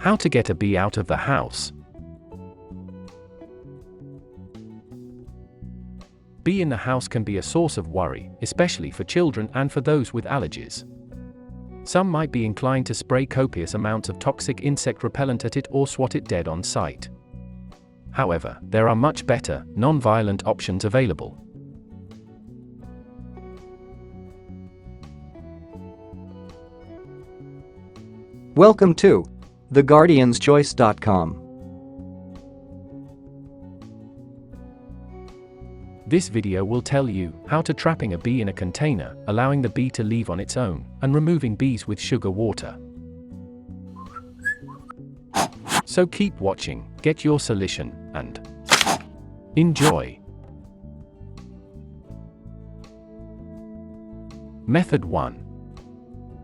How to get a bee out of the house. Bee in the house can be a source of worry, especially for children and for those with allergies. Some might be inclined to spray copious amounts of toxic insect repellent at it or swat it dead on sight. However, there are much better, non-violent options available. Welcome to 𝒍𝒐𝒗𝒆.com. This video will tell you how to trapping a bee in a container, allowing the bee to leave on its own, and removing bees with sugar water. So keep watching, get your solution, and enjoy. Method 1.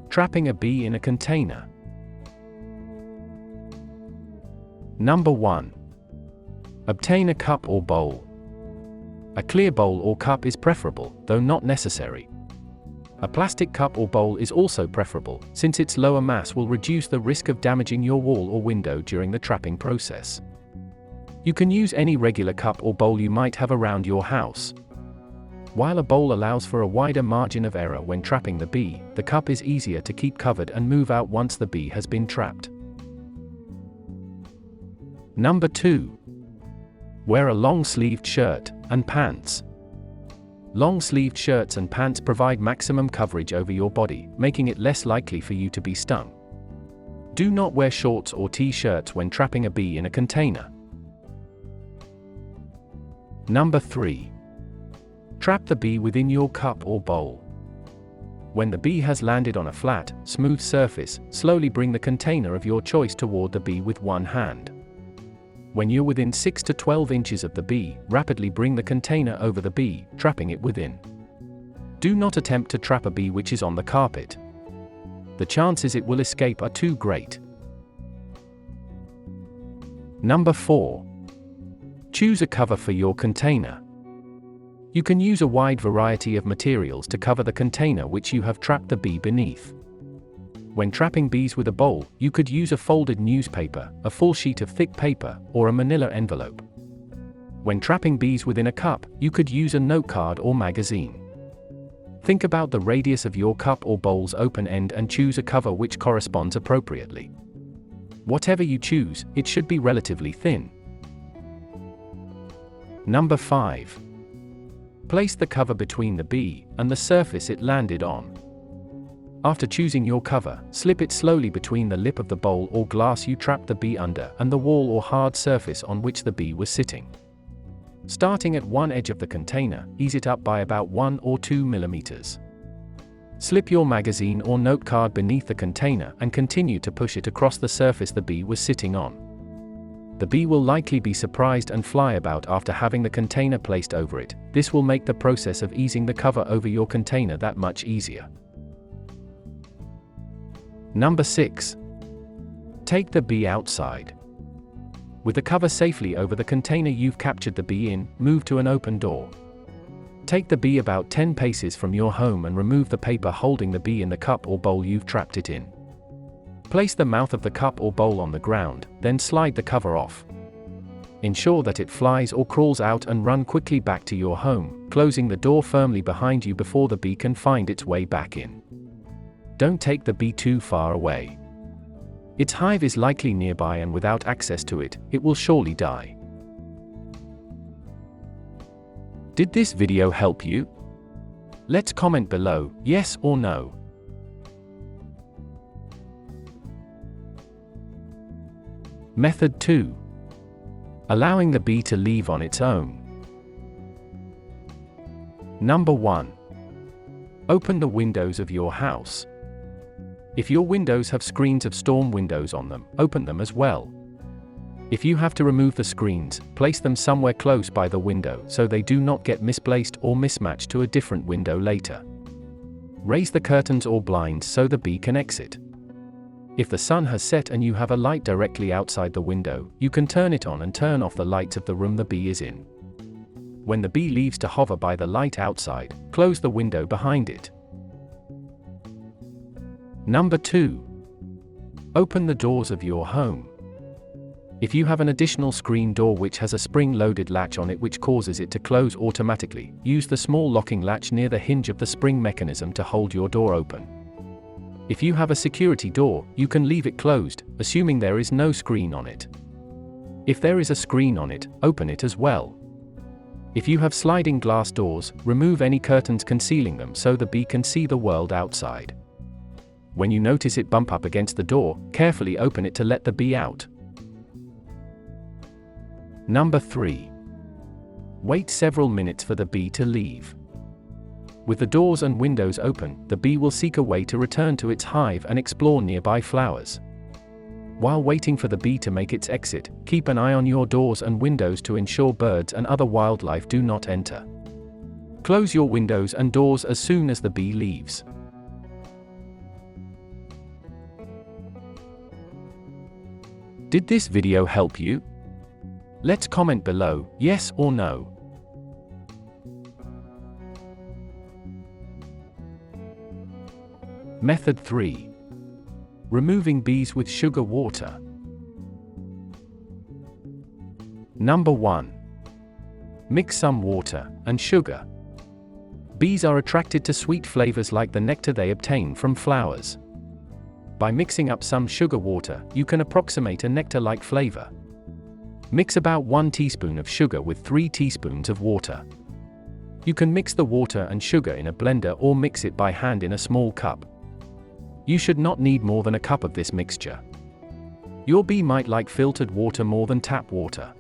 Trapping a bee in a container. Number 1. Obtain a cup or bowl. A clear bowl or cup is preferable, though not necessary. A plastic cup or bowl is also preferable, since its lower mass will reduce the risk of damaging your wall or window during the trapping process. You can use any regular cup or bowl you might have around your house. While a bowl allows for a wider margin of error when trapping the bee, the cup is easier to keep covered and move out once the bee has been trapped. Number 2. Wear a long-sleeved shirt and pants. Long-sleeved shirts and pants provide maximum coverage over your body, making it less likely for you to be stung. Do not wear shorts or t-shirts when trapping a bee in a container. Number 3. Trap the bee within your cup or bowl. When the bee has landed on a flat, smooth surface, slowly bring the container of your choice toward the bee with one hand. When you're within 6 to 12 inches of the bee, rapidly bring the container over the bee, trapping it within. Do not attempt to trap a bee which is on the carpet. The chances it will escape are too great. Number 4. Choose a cover for your container. You can use a wide variety of materials to cover the container which you have trapped the bee beneath. When trapping bees with a bowl, you could use a folded newspaper, a full sheet of thick paper, or a manila envelope. When trapping bees within a cup, you could use a note card or magazine. Think about the radius of your cup or bowl's open end and choose a cover which corresponds appropriately. Whatever you choose, it should be relatively thin. Number 5. Place the cover between the bee and the surface it landed on. After choosing your cover, slip it slowly between the lip of the bowl or glass you trapped the bee under and the wall or hard surface on which the bee was sitting. Starting at one edge of the container, ease it up by about 1 or 2 millimeters. Slip your magazine or note card beneath the container and continue to push it across the surface the bee was sitting on. The bee will likely be surprised and fly about after having the container placed over it. This will make the process of easing the cover over your container that much easier. Number 6. Take the bee outside. With the cover safely over the container you've captured the bee in, move to an open door. Take the bee about 10 paces from your home and remove the paper holding the bee in the cup or bowl you've trapped it in. Place the mouth of the cup or bowl on the ground, then slide the cover off. Ensure that it flies or crawls out and run quickly back to your home, closing the door firmly behind you before the bee can find its way back in. Don't take the bee too far away. Its hive is likely nearby and without access to it, it will surely die. Did this video help you? Let's comment below, yes or no. Method 2. Allowing the bee to leave on its own. Number 1. Open the windows of your house. If your windows have screens of storm windows on them, open them as well. If you have to remove the screens, place them somewhere close by the window so they do not get misplaced or mismatched to a different window later. Raise the curtains or blinds so the bee can exit. If the sun has set and you have a light directly outside the window, you can turn it on and turn off the lights of the room the bee is in. When the bee leaves to hover by the light outside, close the window behind it. Number 2. Open the doors of your home. If you have an additional screen door which has a spring-loaded latch on it which causes it to close automatically, use the small locking latch near the hinge of the spring mechanism to hold your door open. If you have a security door, you can leave it closed, assuming there is no screen on it. If there is a screen on it, open it as well. If you have sliding glass doors, remove any curtains concealing them so the bee can see the world outside. When you notice it bump up against the door, carefully open it to let the bee out. Number 3. Wait several minutes for the bee to leave. With the doors and windows open, the bee will seek a way to return to its hive and explore nearby flowers. While waiting for the bee to make its exit, keep an eye on your doors and windows to ensure birds and other wildlife do not enter. Close your windows and doors as soon as the bee leaves. Did this video help you? Let's comment below, yes or no. Method 3. Removing bees with sugar water. Number 1. Mix some water and sugar. Bees are attracted to sweet flavors like the nectar they obtain from flowers. By mixing up some sugar water, you can approximate a nectar-like flavor. Mix about 1 teaspoon of sugar with 3 teaspoons of water. You can mix the water and sugar in a blender or mix it by hand in a small cup. You should not need more than a cup of this mixture. Your bee might like filtered water more than tap water.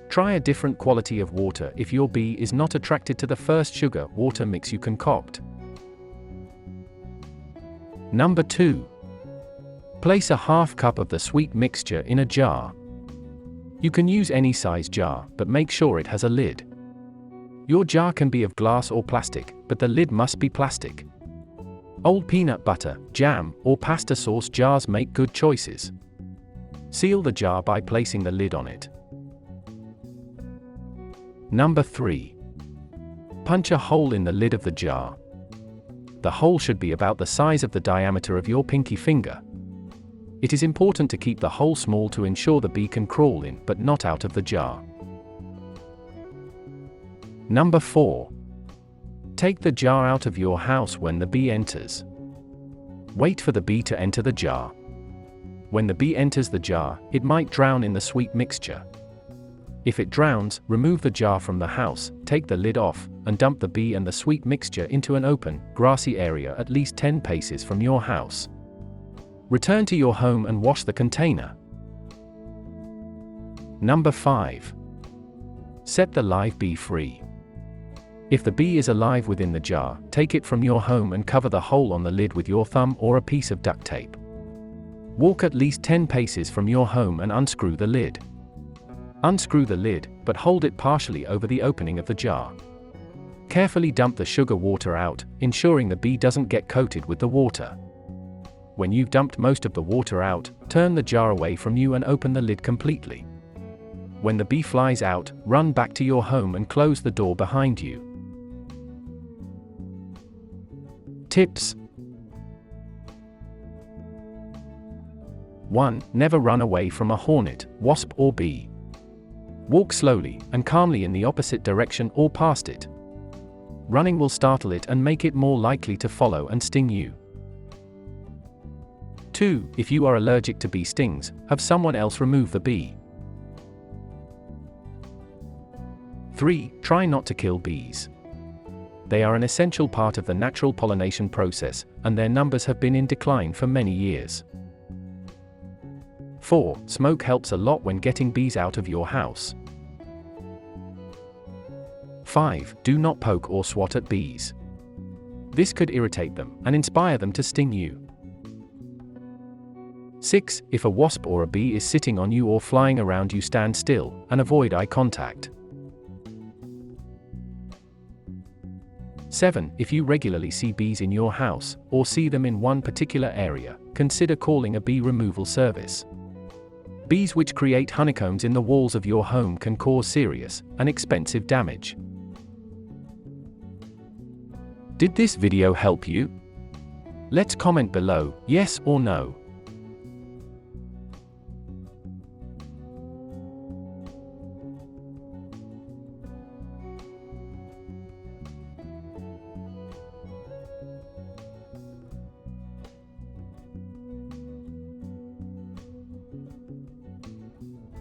Try a different quality of water if your bee is not attracted to the first sugar water mix you concoct. Number 2. Place a half cup of the sweet mixture in a jar. You can use any size jar, but make sure it has a lid. Your jar can be of glass or plastic, but the lid must be plastic. Old peanut butter, jam, or pasta sauce jars make good choices. Seal the jar by placing the lid on it. Number 3. Punch a hole in the lid of the jar. The hole should be about the size of the diameter of your pinky finger. It is important to keep the hole small to ensure the bee can crawl in but not out of the jar. Number 4. Take the jar out of your house when the bee enters. Wait for the bee to enter the jar. When the bee enters the jar, it might drown in the sweet mixture. If it drowns, remove the jar from the house, take the lid off, and dump the bee and the sweet mixture into an open, grassy area at least 10 paces from your house. Return to your home and wash the container. Number 5. Set the live bee free. If the bee is alive within the jar, take it from your home and cover the hole on the lid with your thumb or a piece of duct tape. Walk at least 10 paces from your home and unscrew the lid. Unscrew the lid, but hold it partially over the opening of the jar. Carefully dump the sugar water out, ensuring the bee doesn't get coated with the water. When you've dumped most of the water out, turn the jar away from you and open the lid completely. When the bee flies out, run back to your home and close the door behind you. Tips. 1. Never run away from a hornet, wasp or bee. Walk slowly and calmly in the opposite direction or past it. Running will startle it and make it more likely to follow and sting you. 2. If you are allergic to bee stings, have someone else remove the bee. 3. Try not to kill bees. They are an essential part of the natural pollination process, and their numbers have been in decline for many years. 4. Smoke helps a lot when getting bees out of your house. 5. Do not poke or swat at bees. This could irritate them and inspire them to sting you. 6. If a wasp or a bee is sitting on you or flying around you, stand still and avoid eye contact. 7. If you regularly see bees in your house, or see them in one particular area, consider calling a bee removal service. Bees which create honeycombs in the walls of your home can cause serious and expensive damage. Did this video help you? Let's comment below, yes or no.